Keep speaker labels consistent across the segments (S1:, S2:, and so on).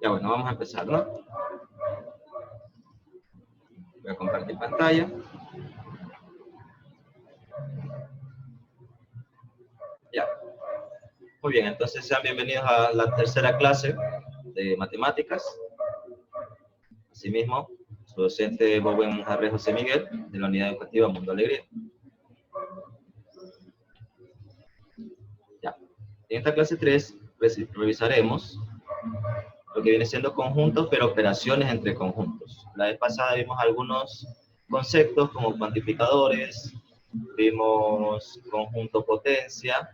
S1: Ya bueno, vamos a empezar, ¿no? Voy a compartir pantalla. Ya. Muy bien, entonces sean bienvenidos a la tercera clase de matemáticas. Asimismo, su docente Bowen Harry José Miguel, de la Unidad Educativa Mundo Alegría. Ya. En esta clase 3 revisaremos lo que viene siendo conjuntos, pero operaciones entre conjuntos. La vez pasada vimos algunos conceptos como cuantificadores, vimos conjunto potencia.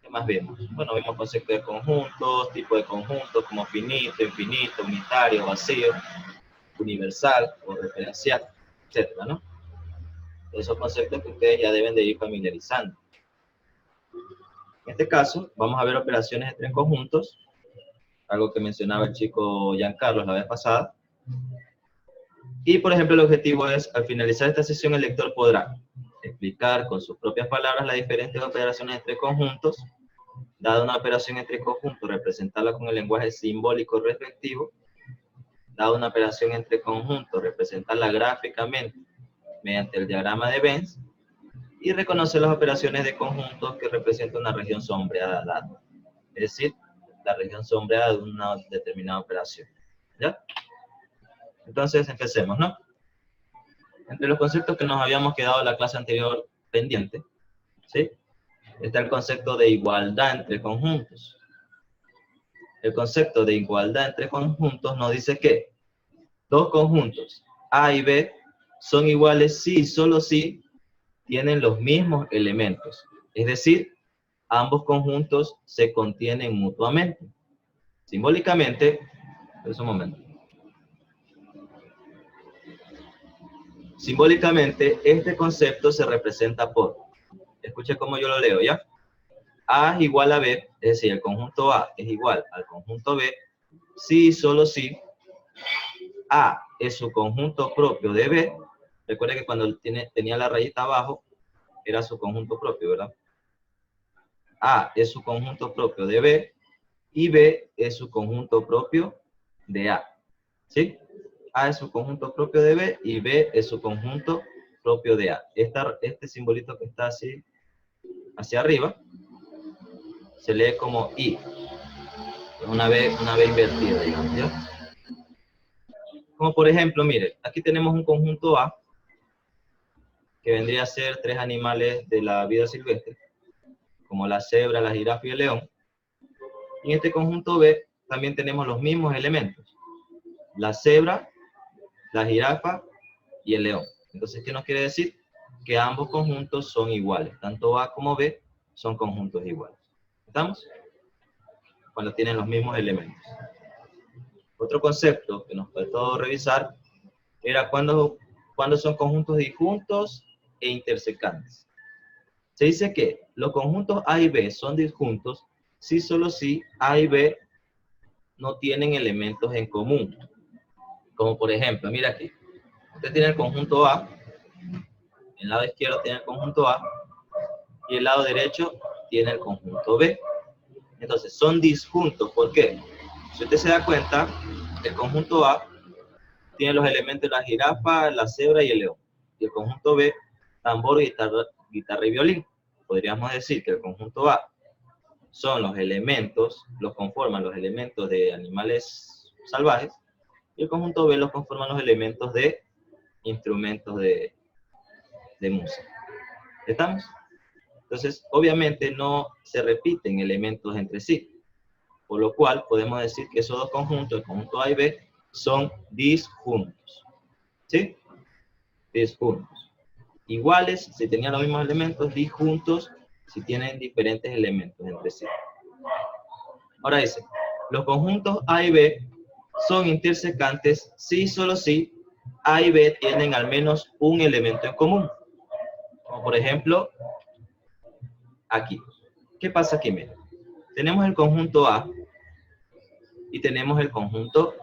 S1: ¿Qué más vimos? Bueno, vimos conceptos de conjuntos, tipo de conjuntos como finito, infinito, unitario, vacío, universal o referencial, etcétera, ¿no? Esos conceptos que ustedes ya deben de ir familiarizando. En este caso, vamos a ver operaciones entre conjuntos, algo que mencionaba el chico Giancarlo la vez pasada. Y, por ejemplo, el objetivo es, al finalizar esta sesión, el lector podrá explicar con sus propias palabras las diferentes operaciones entre conjuntos. Dada una operación entre conjuntos, representarla con el lenguaje simbólico respectivo. Dada una operación entre conjuntos, representarla gráficamente mediante el diagrama de Venn. Y reconocer las operaciones de conjuntos que representan una región sombreada dada. Es decir, la región sombreada de una determinada operación. ¿Ya? Entonces, empecemos, ¿no? Entre los conceptos que nos habíamos quedado en la clase anterior pendiente, ¿sí? Está el concepto de igualdad entre conjuntos. El concepto de igualdad entre conjuntos nos dice que dos conjuntos, A y B, son iguales si y solo si tienen los mismos elementos. Es decir, ambos conjuntos se contienen mutuamente. Simbólicamente, es un momento. Simbólicamente, este concepto se representa por, escuche cómo yo lo leo, ¿ya? A es igual a B, es decir, el conjunto A es igual al conjunto B, si y solo si A es su conjunto propio de B. Recuerde que cuando tenía la rayita abajo, era su conjunto propio, ¿verdad? A es su conjunto propio de B, y B es su conjunto propio de A. ¿Sí? A es su conjunto propio de B, y B es su conjunto propio de A. Este simbolito que está así, hacia arriba, se lee como I. Una B invertida, digamos, ¿ya? Como por ejemplo, mire, aquí tenemos un conjunto A, que vendría a ser 3 animales de la vida silvestre, como la cebra, la jirafa y el león. Y en este conjunto B también tenemos los mismos elementos, la cebra, la jirafa y el león. Entonces, ¿qué nos quiere decir? Que ambos conjuntos son iguales, tanto A como B son conjuntos iguales. ¿Estamos? Cuando tienen los mismos elementos. Otro concepto que nos faltó revisar era cuando son conjuntos disjuntos e intersecantes. Se dice que los conjuntos A y B son disjuntos si solo si A y B no tienen elementos en común. Como por ejemplo, mira aquí, usted tiene el conjunto A, el lado izquierdo tiene el conjunto A, y el lado derecho tiene el conjunto B. Entonces, son disjuntos. ¿Por qué? Si usted se da cuenta, el conjunto A tiene los elementos de la jirafa, la cebra y el león. Y el conjunto B, tambor, guitarra y violín. Podríamos decir que el conjunto A son los elementos, los conforman los elementos de animales salvajes, y el conjunto B los conforman los elementos de instrumentos de música. ¿Estamos? Entonces, obviamente no se repiten elementos entre sí, por lo cual podemos decir que esos dos conjuntos, el conjunto A y B, son disjuntos. ¿Sí? Disjuntos. Iguales si tenían los mismos elementos, disjuntos si tienen diferentes elementos entre sí. Ahora dice, los conjuntos A y B son intersecantes si y solo si A y B tienen al menos un elemento en común. Como por ejemplo, aquí. ¿Qué pasa aquí? Mira, tenemos el conjunto A y tenemos el conjunto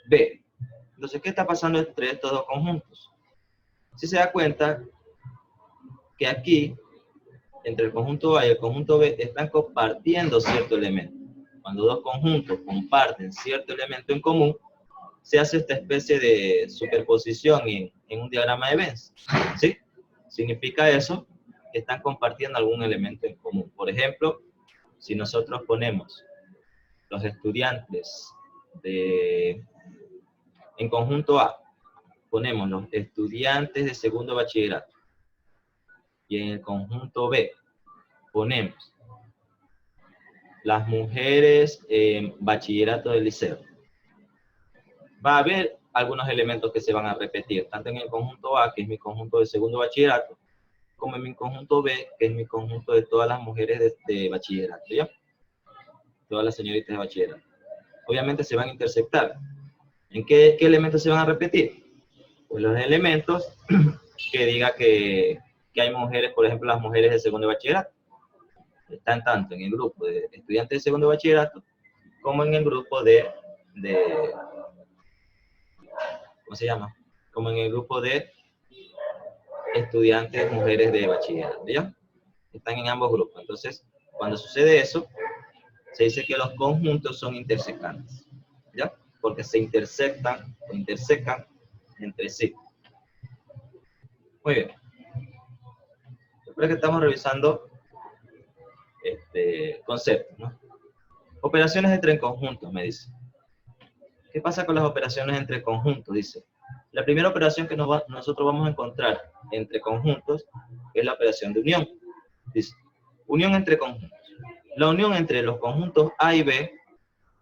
S1: B. Entonces, ¿qué está pasando entre estos dos conjuntos? Si se da cuenta que aquí, entre el conjunto A y el conjunto B, están compartiendo cierto elemento. cuando dos conjuntos comparten cierto elemento en común, se hace esta especie de superposición en un diagrama de Venn, ¿sí? Significa eso que están compartiendo algún elemento en común. Por ejemplo, si nosotros ponemos los estudiantes en conjunto A, ponemos los estudiantes de segundo bachillerato, y en el conjunto B ponemos las mujeres en bachillerato del liceo, va a haber algunos elementos que se van a repetir, tanto en el conjunto A, que es mi conjunto de segundo bachillerato, como en mi conjunto B, que es mi conjunto de todas las mujeres de bachillerato, ¿ya? Todas las señoritas de bachillerato. Obviamente se van a intersectar. ¿En qué elementos se van a repetir? Pues los elementos que diga que hay mujeres, por ejemplo, las mujeres de segundo bachillerato. Están tanto en el grupo de estudiantes de segundo bachillerato, como en el grupo ¿cómo se llama? Como en el grupo de estudiantes mujeres de bachillerato, ¿ya? Están en ambos grupos. Entonces, cuando sucede eso, se dice que los conjuntos son intersecantes, ¿ya? Porque se intersectan o intersecan entre sí. Muy bien. Después que estamos revisando conceptos, ¿no? Operaciones entre conjuntos, me dice. ¿Qué pasa con las operaciones entre conjuntos? Dice. La primera operación que nosotros vamos a encontrar entre conjuntos es la operación de unión. Dice, unión entre conjuntos. La unión entre los conjuntos A y B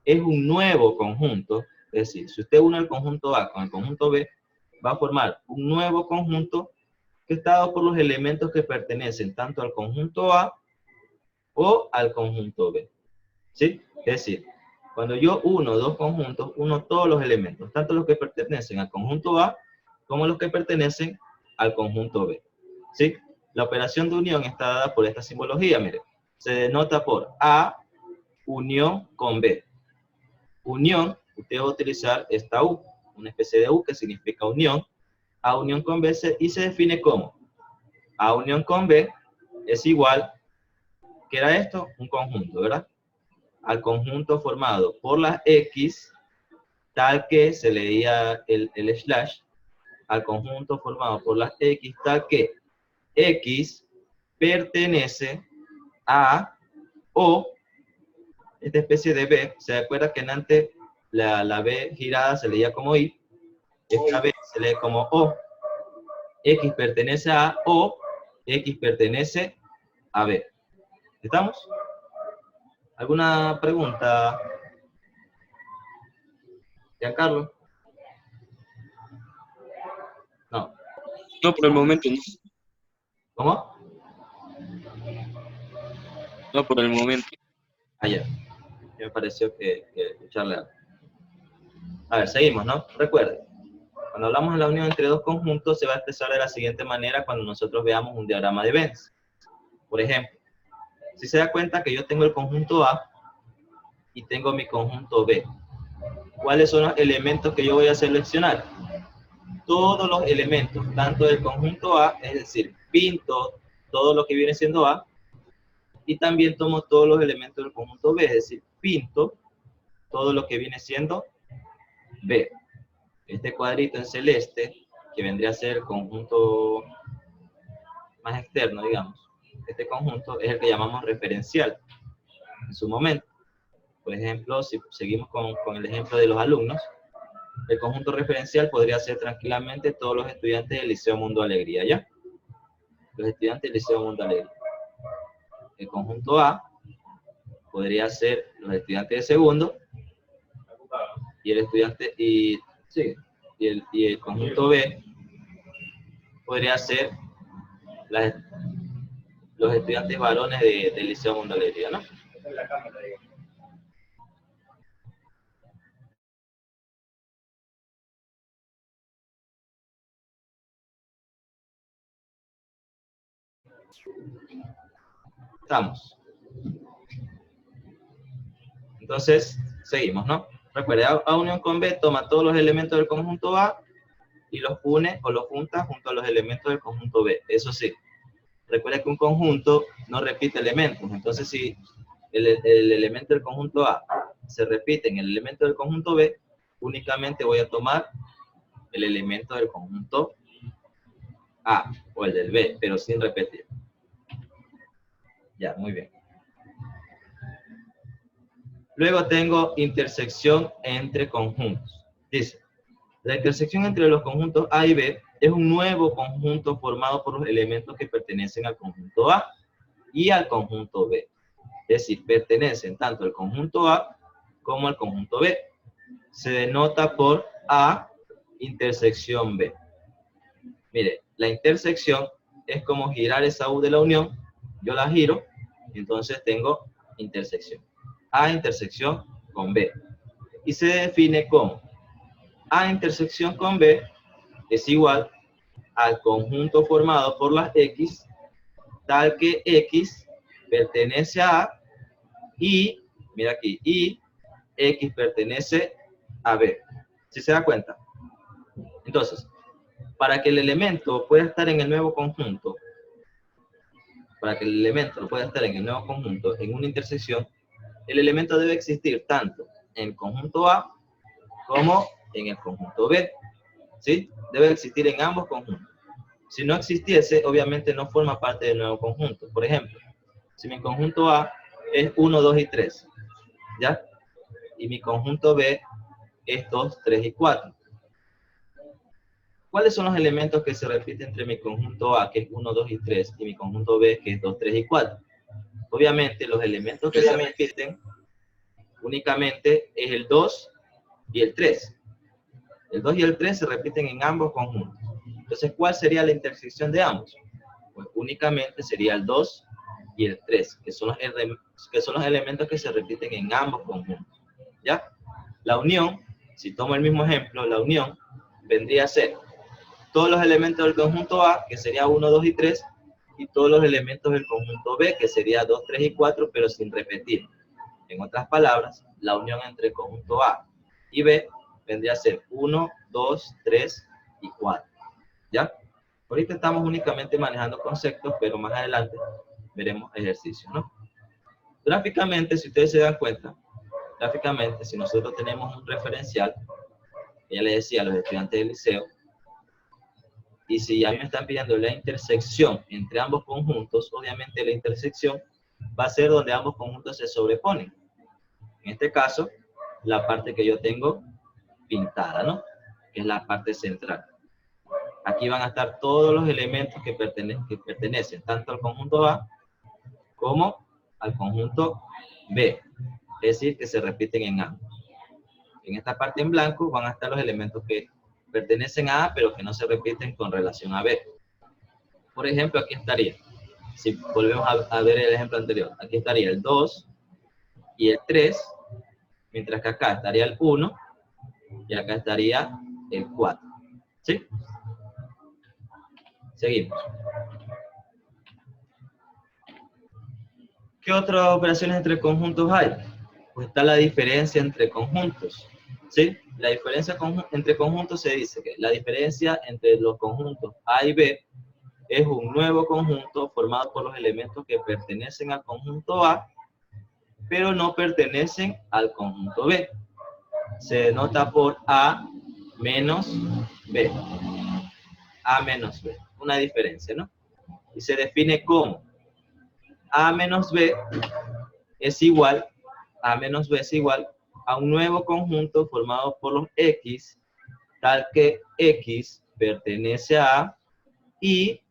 S1: es un nuevo conjunto. Es decir, si usted une el conjunto A con el conjunto B, va a formar un nuevo conjunto que está dado por los elementos que pertenecen tanto al conjunto A o al conjunto B. ¿Sí? Es decir, cuando yo uno dos conjuntos, uno todos los elementos, tanto los que pertenecen al conjunto A como los que pertenecen al conjunto B. ¿Sí? La operación de unión está dada por esta simbología, mire. Se denota por A unión con B. Unión, usted va a utilizar esta U, una especie de U que significa unión. A unión con B y se define como A unión con B es igual, ¿qué era esto? Un conjunto, ¿verdad? Al conjunto formado por las X, tal que se leía el slash, al conjunto formado por las X, tal que X pertenece a o esta especie de B. ¿Se acuerda que antes la B girada se leía como I? Esta B se lee como O. X pertenece a O, X pertenece a B. ¿Estamos? ¿Alguna pregunta, Giancarlo? No.
S2: No, por el momento no.
S1: ¿Cómo?
S2: No, por el momento.
S1: Ayer. Me pareció que escucharle algo. A ver, seguimos, ¿no? Recuerden, cuando hablamos de la unión entre dos conjuntos, se va a expresar de la siguiente manera cuando nosotros veamos un diagrama de Venn. Por ejemplo, si se da cuenta que yo tengo el conjunto A y tengo mi conjunto B, ¿cuáles son los elementos que yo voy a seleccionar? Todos los elementos, tanto del conjunto A, es decir, pinto todo lo que viene siendo A, y también tomo todos los elementos del conjunto B, es decir, pinto todo lo que viene siendo B. Este cuadrito en celeste, que vendría a ser el conjunto más externo, digamos, este conjunto es el que llamamos referencial en su momento. Por ejemplo, si seguimos con el ejemplo de los alumnos, el conjunto referencial podría ser tranquilamente todos los estudiantes del Liceo Mundo Alegría, ¿ya? Los estudiantes del Liceo Mundo Alegría. El conjunto A podría ser los estudiantes de segundo, y el estudiante, y el conjunto B podría ser los estudiantes varones del Liceo Mundo Alegría, ¿no? Estamos. Entonces, seguimos, ¿no? Recuerde, A unión con B toma todos los elementos del conjunto A y los une o los junta junto a los elementos del conjunto B. Eso sí, recuerde que un conjunto no repite elementos. Entonces, si el elemento del conjunto A se repite en el elemento del conjunto B, únicamente voy a tomar el elemento del conjunto A o el del B, pero sin repetir. Ya, muy bien. Luego tengo intersección entre conjuntos. Dice, la intersección entre los conjuntos A y B es un nuevo conjunto formado por los elementos que pertenecen al conjunto A y al conjunto B. Es decir, pertenecen tanto al conjunto A como al conjunto B. Se denota por A intersección B. Mire, la intersección es como girar esa U de la unión. Yo la giro, entonces tengo intersección. A intersección con B. Y se define como A intersección con B es igual al conjunto formado por las X, tal que X pertenece a A y, mira aquí, y X pertenece a B. ¿Sí se da cuenta? Entonces, para que el elemento pueda estar en el nuevo conjunto, en una intersección, el elemento debe existir tanto en el conjunto A como en el conjunto B. ¿Sí? Debe existir en ambos conjuntos. Si no existiese, obviamente no forma parte del nuevo conjunto. Por ejemplo, si mi conjunto A es 1, 2 y 3, ¿ya? Y mi conjunto B es 2, 3 y 4. ¿Cuáles son los elementos que se repiten entre mi conjunto A, que es 1, 2 y 3, y mi conjunto B, que es 2, 3 y 4? Obviamente, los elementos que se repiten únicamente es el 2 y el 3. El 2 y el 3 se repiten en ambos conjuntos. Entonces, ¿cuál sería la intersección de ambos? Pues únicamente sería el 2 y el 3, que son los elementos que se repiten en ambos conjuntos. ¿Ya? La unión, si tomo el mismo ejemplo, la unión vendría a ser todos los elementos del conjunto A, que sería 1, 2 y 3, y todos los elementos del conjunto B, que sería 2, 3 y 4, pero sin repetir. En otras palabras, la unión entre el conjunto A y B vendría a ser 1, 2, 3 y 4. ¿Ya? Ahorita estamos únicamente manejando conceptos, pero más adelante veremos ejercicios, ¿no? Gráficamente, si ustedes se dan cuenta, gráficamente, si nosotros tenemos un referencial, ya les decía a los estudiantes del liceo, y si a mí me están pidiendo la intersección entre ambos conjuntos, obviamente la intersección va a ser donde ambos conjuntos se sobreponen. En este caso, la parte que yo tengo pintada, ¿no? Que es la parte central. Aquí van a estar todos los elementos que pertenecen tanto al conjunto A como al conjunto B. Es decir, que se repiten en ambos. En esta parte en blanco van a estar los elementos que pertenecen a A, pero que no se repiten con relación a B. Por ejemplo, aquí estaría, si volvemos a ver el ejemplo anterior, aquí estaría el 2 y el 3, mientras que acá estaría el 1 y acá estaría el 4. ¿Sí? Seguimos. ¿Qué otras operaciones entre conjuntos hay? Pues está la diferencia entre conjuntos. ¿Sí? La diferencia entre conjuntos se dice que la diferencia entre los conjuntos A y B es un nuevo conjunto formado por los elementos que pertenecen al conjunto A, pero no pertenecen al conjunto B. Se denota por A menos B. A menos B. Una diferencia, ¿no? Y se define como A menos B es igual, A menos B es igual a un nuevo conjunto formado por los X, tal que X pertenece a A y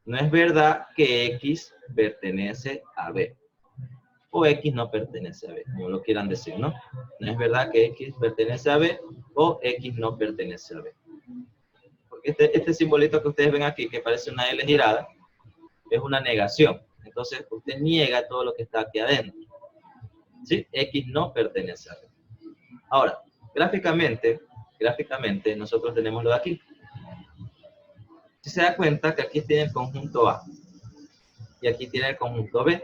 S1: no es verdad que X pertenece a B. O X no pertenece a B, como lo quieran decir, ¿no? No es verdad que X pertenece a B o X no pertenece a B. Porque este simbolito que ustedes ven aquí, que parece una L girada, es una negación. Entonces, usted niega todo lo que está aquí adentro. ¿Sí? X no pertenece a B. Ahora, gráficamente, nosotros tenemos lo de aquí. Si se da cuenta que aquí tiene el conjunto A y aquí tiene el conjunto B.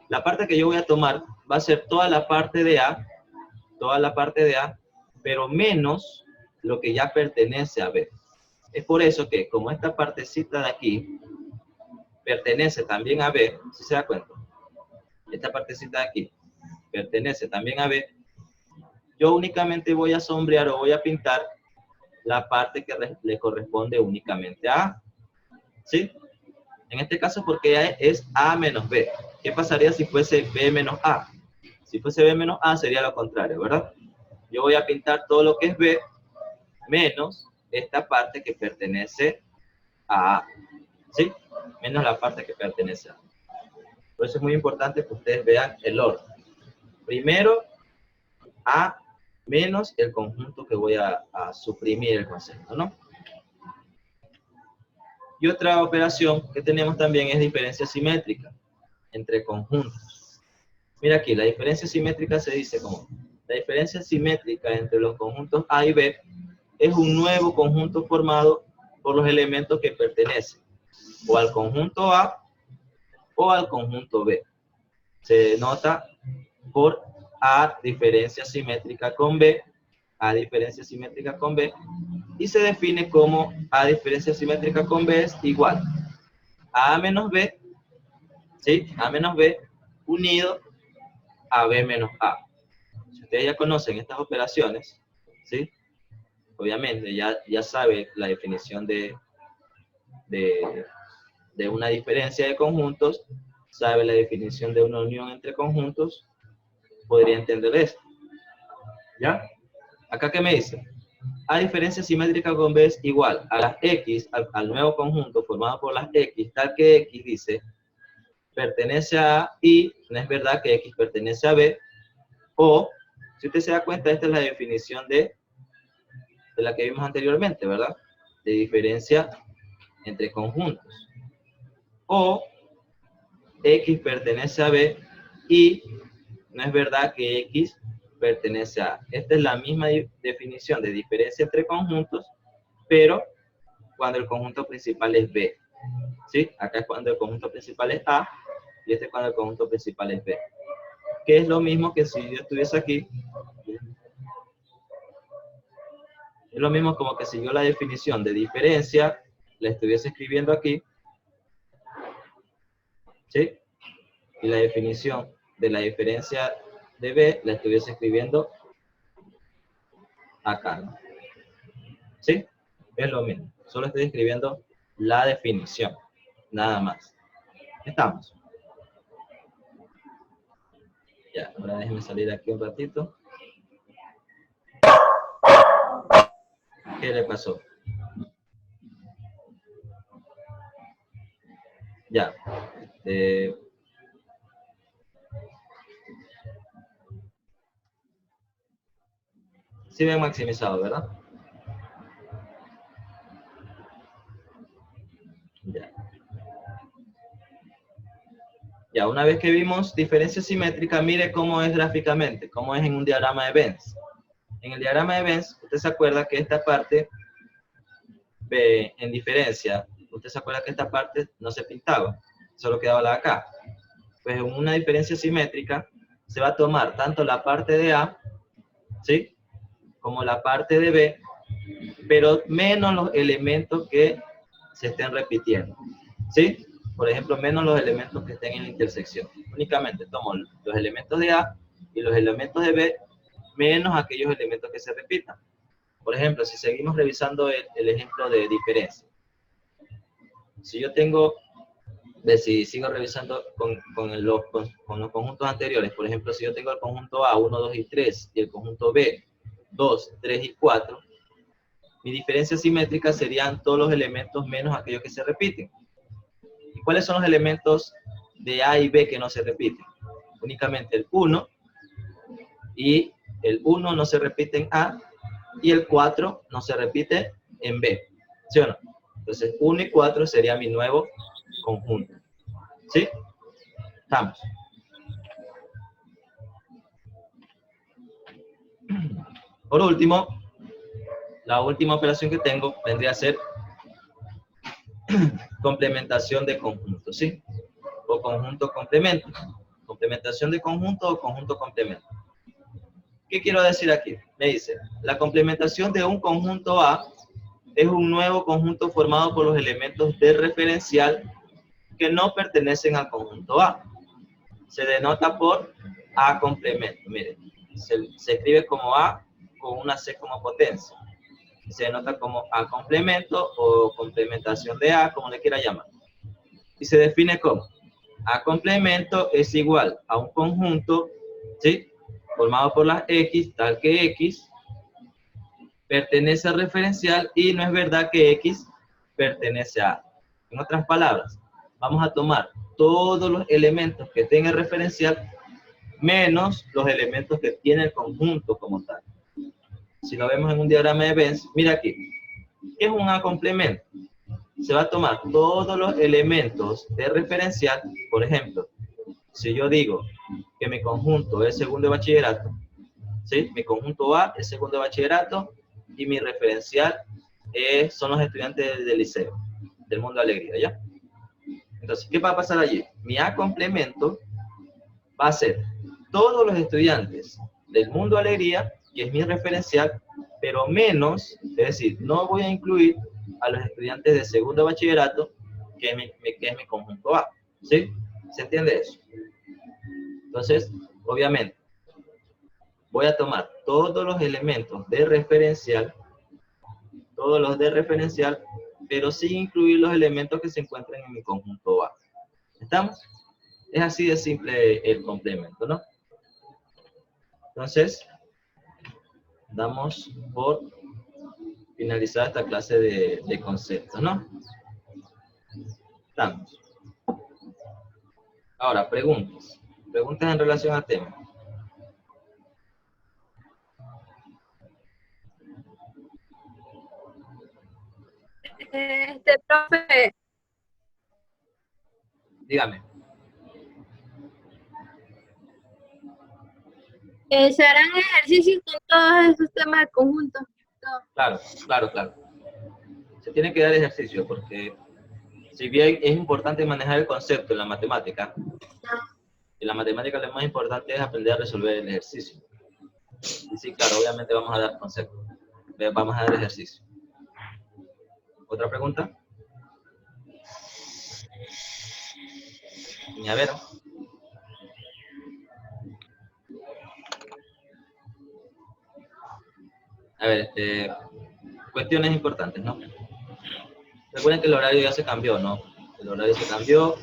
S1: La parte que yo voy a tomar va a ser toda la parte de A, pero menos lo que ya pertenece a B. Es por eso que, como esta partecita de aquí pertenece también a B, si se da cuenta, esta partecita de aquí, pertenece también a B, yo únicamente voy a sombrear o voy a pintar la parte que le corresponde únicamente a A, ¿sí? En este caso, porque es A menos B. ¿Qué pasaría si fuese B menos A? Si fuese B menos A, sería lo contrario, ¿verdad? Yo voy a pintar todo lo que es B menos esta parte que pertenece a A, ¿sí? Menos la parte que pertenece a A. Por eso es muy importante que ustedes vean el orden. Primero, A menos el conjunto que voy a suprimir el concepto, ¿no? Y otra operación que tenemos también es diferencia simétrica entre conjuntos. Mira aquí, la diferencia simétrica se dice como, la diferencia simétrica entre los conjuntos A y B es un nuevo conjunto formado por los elementos que pertenecen o al conjunto A o al conjunto B. Se denota por A diferencia simétrica con B, A diferencia simétrica con B, y se define como A diferencia simétrica con B es igual a menos B, ¿sí? A menos B unido a B menos A. Si ustedes ya conocen estas operaciones, ¿sí? Obviamente ya sabe la definición de una diferencia de conjuntos, sabe la definición de una unión entre conjuntos, podría entender esto. ¿Ya? Acá, ¿qué me dice? A diferencia simétrica con B es igual a las X, al nuevo conjunto formado por las X, tal que X dice, pertenece a A y no es verdad que X pertenece a B, o, si usted se da cuenta, esta es la definición de la que vimos anteriormente, ¿verdad? De diferencia entre conjuntos. O X pertenece a B y no es verdad que X pertenece a A. Esta es la misma definición de diferencia entre conjuntos, pero cuando el conjunto principal es B. ¿Sí? Acá es cuando el conjunto principal es A y este es cuando el conjunto principal es B. Que es lo mismo que si yo estuviese aquí. Es lo mismo como que si yo la definición de diferencia la estuviese escribiendo aquí. ¿Sí? Y la definición de la diferencia de B la estuviese escribiendo acá. ¿Sí? Es lo mismo. Solo estoy escribiendo la definición. Nada más. ¿Estamos? Ya, ahora déjenme salir aquí un ratito. ¿Qué le pasó? Ya. Sí ven maximizado, ¿verdad? Ya. Ya, una vez que vimos diferencia simétrica, mire cómo es gráficamente, cómo es en un diagrama de Venn. En el diagrama de Venn, usted se acuerda que esta parte, en diferencia, usted se acuerda que esta parte no se pintaba, solo quedaba la de acá. Pues en una diferencia simétrica, se va a tomar tanto la parte de A, ¿sí? Como la parte de B, pero menos los elementos que se estén repitiendo, ¿sí? Por ejemplo, menos los elementos que estén en la intersección. Únicamente tomo los elementos de A y los elementos de B, menos aquellos elementos que se repitan. Por ejemplo, si seguimos revisando el ejemplo de diferencia. Si yo tengo, si sigo revisando con los conjuntos anteriores, por ejemplo, si yo tengo el conjunto A, 1, 2 y 3, y el conjunto B, 2, 3 y 4, mi diferencia simétrica serían todos los elementos menos aquellos que se repiten. ¿Y cuáles son los elementos de A y B que no se repiten? Únicamente el 1, y el 1 no se repite en A, y el 4 no se repite en B. ¿Sí o no? Entonces, 1 y 4 sería mi nuevo conjunto. ¿Sí? Estamos. Por último, la última operación que tengo vendría a ser complementación de conjunto, ¿sí? O conjunto complemento. Complementación de conjunto o conjunto complemento. ¿Qué quiero decir aquí? Me dice, la complementación de un conjunto A es un nuevo conjunto formado por los elementos de referencial que no pertenecen al conjunto A. Se denota por A complemento. Miren, se escribe como A con una C como potencia. Se denota como A complemento o complementación de A, como le quiera llamar. Y se define como A complemento es igual a un conjunto, ¿sí?, formado por las X, tal que X pertenece al referencial y no es verdad que X pertenece a A. En otras palabras, vamos a tomar todos los elementos que tenga el referencial menos los elementos que tiene el conjunto como tal. Si lo vemos en un diagrama de Venn, mira aquí, ¿qué es un A complemento? Se va a tomar todos los elementos de referencial. Por ejemplo, si yo digo que mi conjunto es segundo de bachillerato, ¿sí?, mi conjunto A es segundo de bachillerato y mi referencial son los estudiantes del liceo, del Mundo Alegría, ¿ya? Entonces, ¿qué va a pasar allí? Mi A complemento va a ser todos los estudiantes del Mundo Alegría, que es mi referencial, pero menos, es decir, no voy a incluir a los estudiantes de segundo bachillerato, que es mi conjunto A, ¿sí? ¿Se entiende eso? Entonces, obviamente, voy a tomar todos los elementos de referencial, pero sin incluir los elementos que se encuentran en mi conjunto A. ¿Estamos? Es así de simple el complemento, ¿no? Entonces, damos por finalizada esta clase de conceptos, ¿no? Estamos. Ahora, preguntas. Preguntas en relación al tema.
S3: Profe,
S1: Dígame.
S3: ¿se harán ejercicios con todos esos temas de conjunto?
S1: Claro, claro, claro. Se tiene que dar ejercicio porque si bien es importante manejar el concepto en la matemática, en la matemática lo más importante es aprender a resolver el ejercicio. Y sí, claro, obviamente vamos a dar conceptos, vamos a dar ejercicio. ¿Otra pregunta? A ver. A ver, cuestiones importantes, ¿no? Recuerden que el horario ya se cambió, ¿no? El horario se cambió,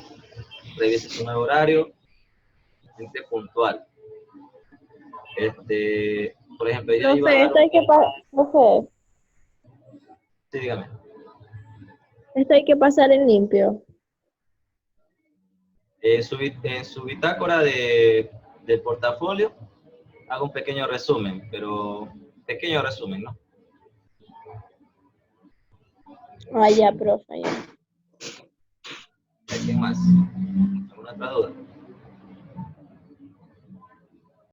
S1: revise su nuevo horario, gente puntual. Por ejemplo, ya iba a dar...
S4: Profe,
S1: Sí, dígame.
S4: esto hay que pasar en limpio.
S1: En su bitácora del portafolio, hago un pequeño resumen, pero pequeño resumen, ¿no?
S4: Ah, ya, profe, ya.
S1: ¿Hay quién más? ¿Alguna otra duda?